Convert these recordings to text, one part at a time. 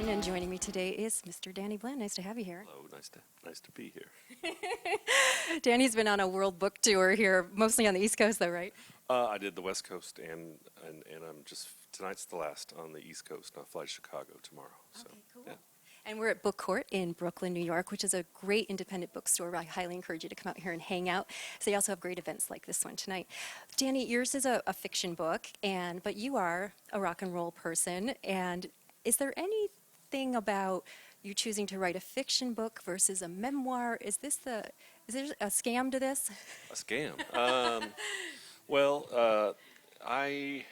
Fiction, and joining me today is Mr. Danny Bland. Nice to have you here. Hello, nice to be here. Danny's been on a world book tour here, mostly on the East Coast, though, right? I did the West Coast, and I'm just tonight's the last on the East Coast. And I'll fly to Chicago tomorrow. So, Okay, cool. yeah. And we're at Book Court in Brooklyn, New York, which is a great independent bookstore. I highly encourage you to come out here and hang out. So they also have great events like this one tonight. Danny, yours is a fiction book, but you are a rock and roll person. And is there anything about you choosing to write a fiction book versus a memoir? Is there a scam to this? A scam. Well, I'm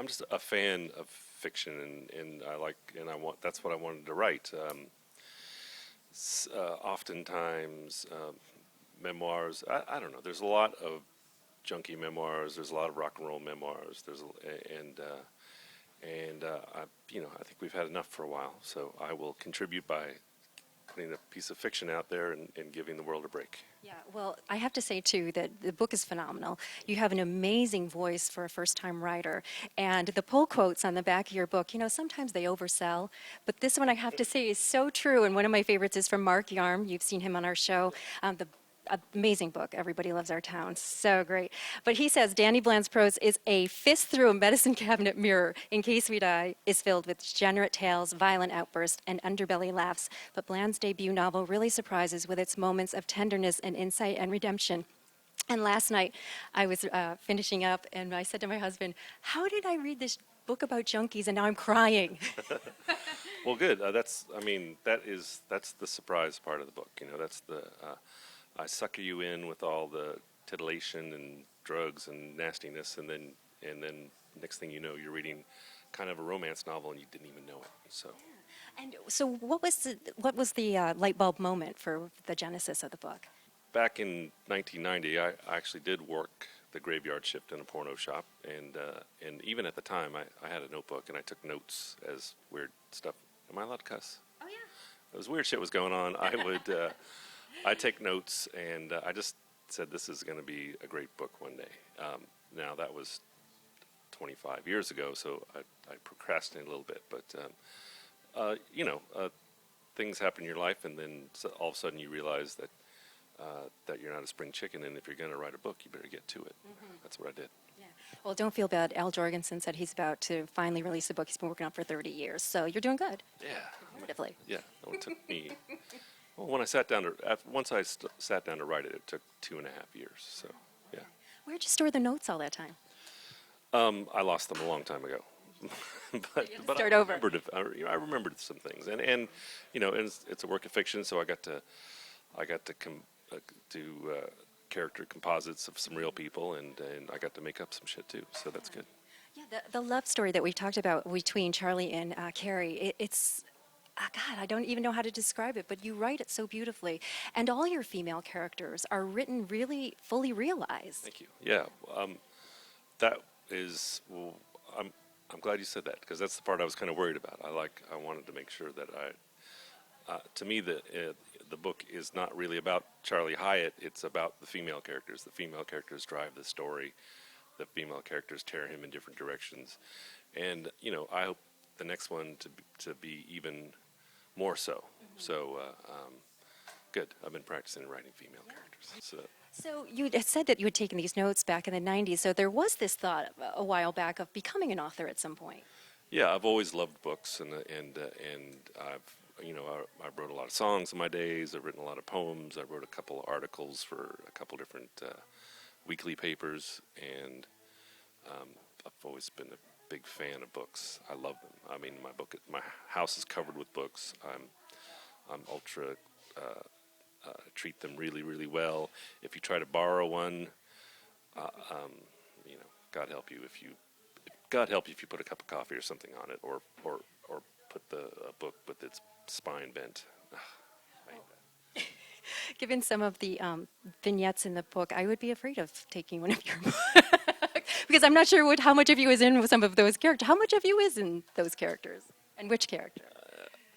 just a fan of fiction, and that's what I wanted to write. Oftentimes, memoirs. I don't know. There's a lot of junkie memoirs. There's a lot of rock and roll memoirs. I think we've had enough for a while. So I will contribute by putting a piece of fiction out there and giving the world a break. Yeah, well, I have to say, too, that the book is phenomenal. You have an amazing voice for a first-time writer. And the pull quotes on the back of your book, sometimes they oversell. But this one, I have to say, is so true. And one of my favorites is from Mark Yarm. You've seen him on our show. The amazing book. Everybody loves our town. So great. But he says, Danny Bland's prose is a fist through a medicine cabinet mirror. In Case We Die is filled with degenerate tales, violent outbursts, and underbelly laughs. But Bland's debut novel really surprises with its moments of tenderness and insight and redemption. And last night, I was finishing up, and I said to my husband, how did I read this book about junkies, and now I'm crying? Well, good. That's the surprise part of the book. That's the I sucker you in with all the titillation and drugs and nastiness, and then next thing you know, you're reading kind of a romance novel, and you didn't even know it. So. And so, what was the light bulb moment for the genesis of the book? Back in 1990, I actually did work the graveyard shift in a porno shop, and even at the time, I had a notebook and I took notes as weird stuff. Am I allowed to cuss? Oh yeah. It was weird shit was going on. I take notes, and I just said this is going to be a great book one day. Now that was 25 years ago, so I procrastinated a little bit, but things happen in your life, and then all of a sudden you realize that you're not a spring chicken, and if you're going to write a book, you better get to it. Mm-hmm. That's what I did. Yeah. Well, don't feel bad. Al Jorgensen said he's about to finally release a book he's been working on for 30 years, so you're doing good. Yeah. Comparatively. Yeah. It took me. Well, once I sat down to write it, it took 2.5 years. So, yeah. Where'd you store the notes all that time? I lost them a long time ago. but start over. I remembered some things, and it's a work of fiction, so I got to do character composites of some real people, and I got to make up some shit too. So that's good. Yeah, the love story that we talked about between Charlie and Carrie, it's. God, I don't even know how to describe it, but you write it so beautifully. And all your female characters are written really fully realized. Thank you. Yeah. That is, well, I'm glad you said that, because that's the part I was kind of worried about. I wanted to make sure that to me, the book is not really about Charlie Hyatt. It's about the female characters. The female characters drive the story. The female characters tear him in different directions. And, I hope the next one to be even more so. Mm-hmm. So, good. I've been practicing writing female characters. So you had said that you had taken these notes back in the 90s, so there was this thought a while back of becoming an author at some point. Yeah, I've always loved books, and I wrote a lot of songs in my days. I've written a lot of poems. I wrote a couple of articles for a couple different weekly papers, and I've always been a big fan of books. I love them. I mean, my house is covered with books. I'm ultra treat them really, really well. If you try to borrow one, God help you if you put a cup of coffee or something on it, or put the book with its spine bent. I hate that. Given some of the vignettes in the book, I would be afraid of taking one of your books. Because I'm not sure how much of you is in some of those characters. How much of you is in those characters? And which character?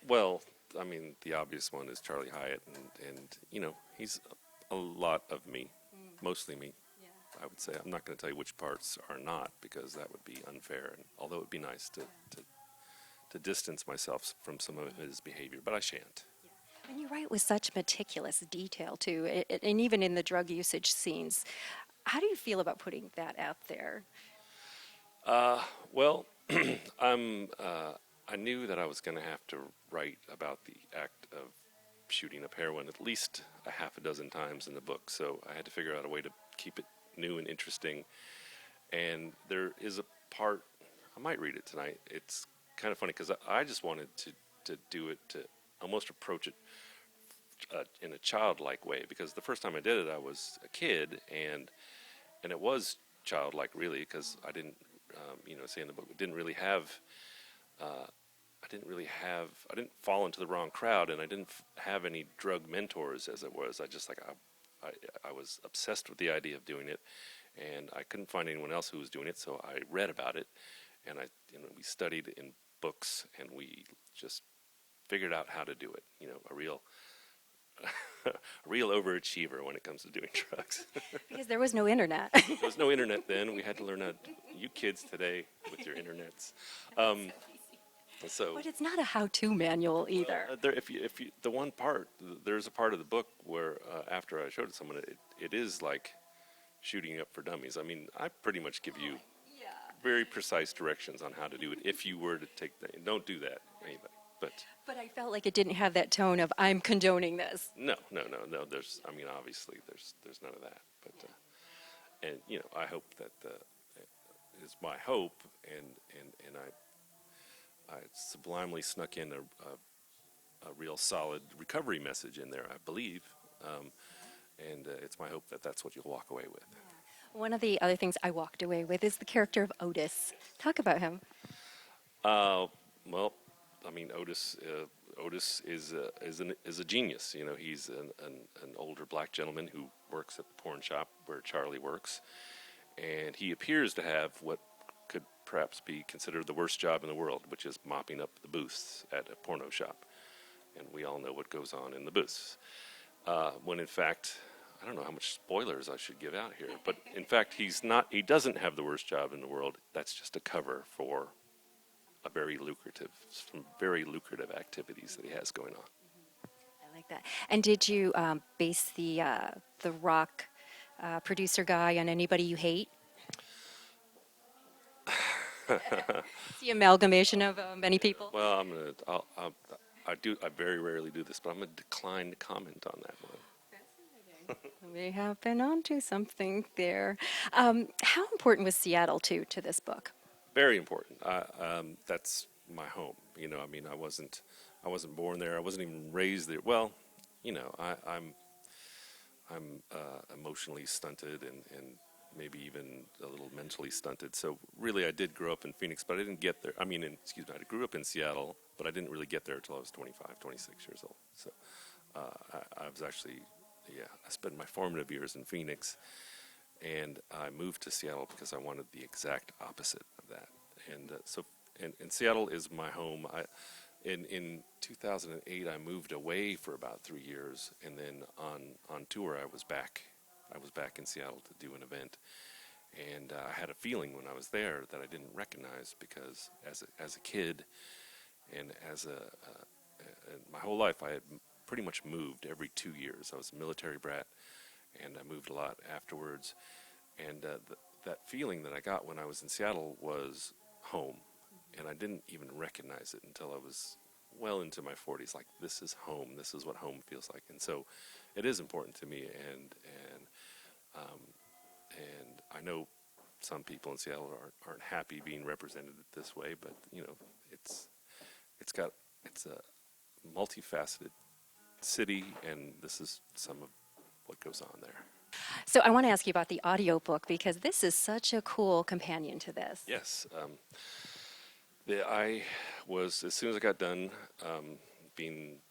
Well, I mean, the obvious one is Charlie Hyatt, and he's a lot of me, mostly me. Yeah. I would say. I'm not going to tell you which parts are not, because that would be unfair, and although it would be nice to distance myself from some of his behavior, but I shan't. And you write with such meticulous detail, too, and even in the drug usage scenes. How do you feel about putting that out there? Well, I knew that I was going to have to write about the act of shooting up heroin at least a half a dozen times in the book, so I had to figure out a way to keep it new and interesting. And there is a part, I might read it tonight. It's kind of funny because I just wanted to do it, to almost approach it in a childlike way, because the first time I did it, I was a kid, and it was childlike really, because I didn't, say in the book, it didn't really have, I didn't fall into the wrong crowd, and I didn't have any drug mentors as it was. I just I was obsessed with the idea of doing it, and I couldn't find anyone else who was doing it, so I read about it, and we studied in books, and we just figured out how to do it. A real a real overachiever when it comes to doing drugs. Because there was no internet. There was no internet then. We had to learn how. You kids today with your internets. So, But it's not a how-to manual either. if you the one part, there's a part of the book where after I showed it to someone, it is like shooting up for dummies. I mean, I pretty much give you very precise directions on how to do it. If you were to take that, don't do that, anybody. But I felt like it didn't have that tone of I'm condoning this. No. There's, obviously, there's none of that. But and I hope that is my hope, and I sublimely snuck in a real solid recovery message in there, I believe, and it's my hope that that's what you'll walk away with. One of the other things I walked away with is the character of Otis. Talk about him. Well, Otis is a genius. He's an older black gentleman who works at the porn shop where Charlie works, and he appears to have what could perhaps be considered the worst job in the world, which is mopping up the booths at a porno shop. And we all know what goes on in the booths. When in fact, I don't know how much spoilers I should give out here, but in fact, he doesn't have the worst job in the world. That's just a cover for some very lucrative activities that he has going on. I like that. And did you base the rock producer guy on anybody you hate? It's the amalgamation of many people. Well, I very rarely do this, but I'm going to decline to comment on that one. We have been onto something there. How important was Seattle to this book? Very important. That's my home. I wasn't born there. I wasn't even raised there. Well, I'm emotionally stunted and maybe even a little mentally stunted. So really, I did grow up in Phoenix, but I didn't get there. I grew up in Seattle, but I didn't really get there until I was 25, 26 years old. So I was actually, I spent my formative years in Phoenix, and I moved to Seattle because I wanted the exact opposite of that. And Seattle is my home. In 2008, I moved away for about 3 years, and then on tour, I was back in Seattle to do an event, and I had a feeling when I was there that I didn't recognize, because as a kid and my whole life, I had pretty much moved every 2 years. I was a military brat, and I moved a lot afterwards, and that feeling that I got when I was in Seattle was home, and I didn't even recognize it until I was well into my 40s. Like, this is home. This is what home feels like, and so it is important to me. And I know some people in Seattle aren't happy being represented this way, but it's a multifaceted city, and this is some of what goes on there. So I want to ask you about the audiobook, because this is such a cool companion to this. Yes. I was, as soon as I got done being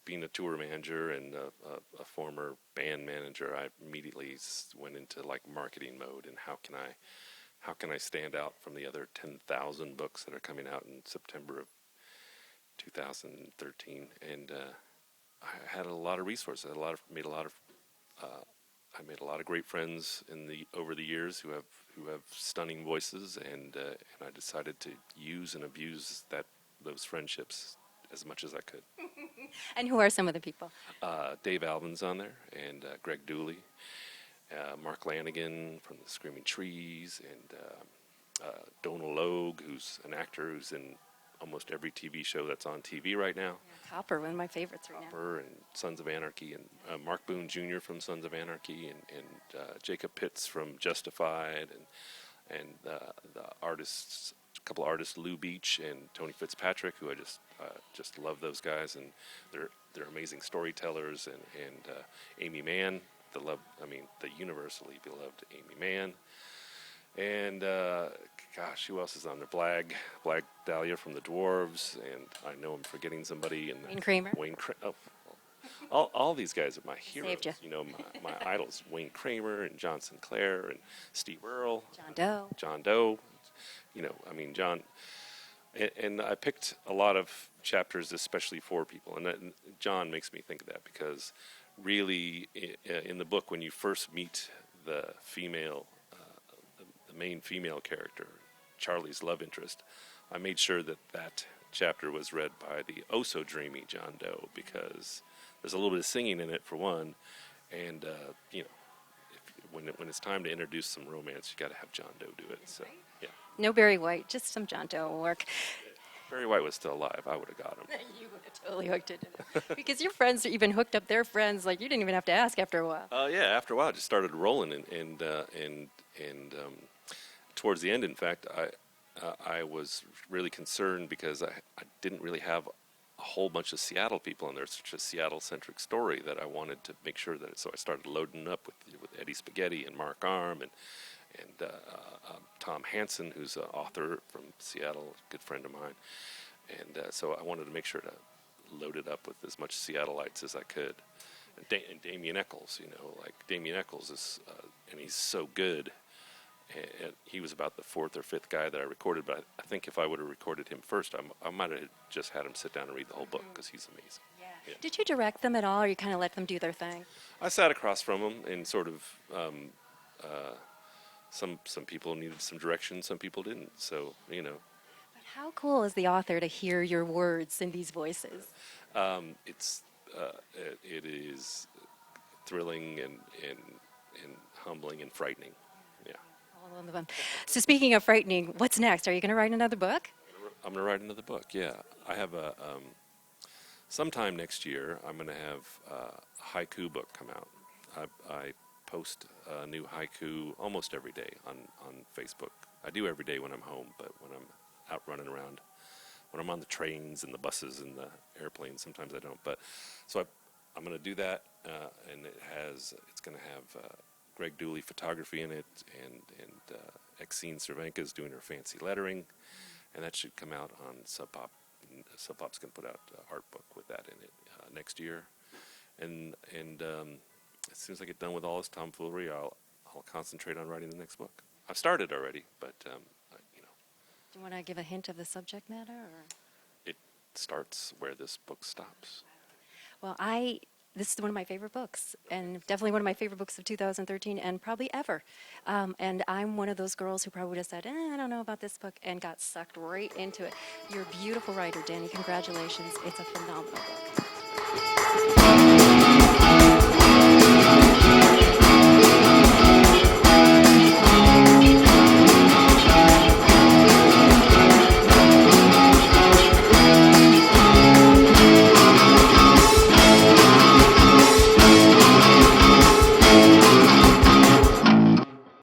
a tour manager and a former band manager, I immediately went into like marketing mode, and how can I stand out from the other 10,000 books that are coming out in September of 2013, and I had a lot of resources. I made a lot of great friends over the years who have stunning voices, and I decided to use and abuse those friendships as much as I could. And who are some of the people? Dave Alvin's on there, and Greg Dooley, Mark Lanigan from the Screaming Trees, and Donal Logue, who's an actor who's in almost every TV show that's on TV right now. Yeah, Copper, one of my favorites right now. Copper and Sons of Anarchy, and Mark Boone Jr. from Sons of Anarchy, and Jacob Pitts from Justified, and the artists, a couple of artists, Lou Beach and Tony Fitzpatrick, who I just love those guys, and they're amazing storytellers, and Amy Mann, the universally beloved Amy Mann. And gosh, who else is on there? Blag Dahlia from the Dwarves, and I know I'm forgetting somebody. And Wayne Kramer. All these guys are my heroes. Saved ya. You know, my idols: Wayne Kramer and John Sinclair and Steve Earle, John Doe. You know, I mean John. And I picked a lot of chapters especially for people, and John makes me think of that because really in the book when you first meet the female. The main female character, Charlie's love interest, I made sure that chapter was read by the oh-so-dreamy John Doe because there's a little bit of singing in it for one, and you know, when it's time to introduce some romance, you got to have John Doe do it. So yeah. No Barry White, just some John Doe will work. Barry White was still alive. I would have got him. You would have totally hooked it in. Because your friends even hooked up their friends, like you didn't even have to ask after a while. Yeah, after a while, it just started rolling, and towards the end, in fact, I was really concerned because I didn't really have a whole bunch of Seattle people, and there's such a Seattle-centric story that I wanted to make sure that. So I started loading up with Eddie Spaghetti and Mark Arm and Tom Hansen, who's an author from Seattle, a good friend of mine, and so I wanted to make sure to load it up with as much Seattleites as I could. And Damien Eccles, you know, like Damien Eccles is, and he's so good. And he was about the fourth or fifth guy that I recorded, but I think if I would have recorded him first, I might have just had him sit down and read the whole book because he's amazing. Yeah. Yeah. Did you direct them at all, or you kind of let them do their thing? I sat across from him and sort of, some people needed some direction, some people didn't. So, you know. But how cool is the author to hear your words in these voices? It is thrilling and humbling and frightening. Yeah. All of them. So speaking of frightening, what's next? Are you going to write another book? I'm going to write another book. Yeah, I have sometime next year. I'm going to have a haiku book come out. I post a new haiku almost every day on Facebook. I do every day when I'm home, but when I'm out running around, when I'm on the trains and the buses and the airplanes, sometimes I don't. But so I'm going to do that, and it's going to have Greg Dooley photography in it, and Exene Cervenka is doing her fancy lettering, and that should come out on Sub Pop. Sub Pop's going to put out an art book with that in it next year, and as soon as I get done with all this tomfoolery, I'll concentrate on writing the next book. I've started already, but you know. Do you want to give a hint of the subject matter? Or? It starts where this book stops. Well, this is one of my favorite books, and definitely one of my favorite books of 2013, and probably ever. And I'm one of those girls who probably would have said, I don't know about this book, and got sucked right into it. You're a beautiful writer, Danny. Congratulations. It's a phenomenal book.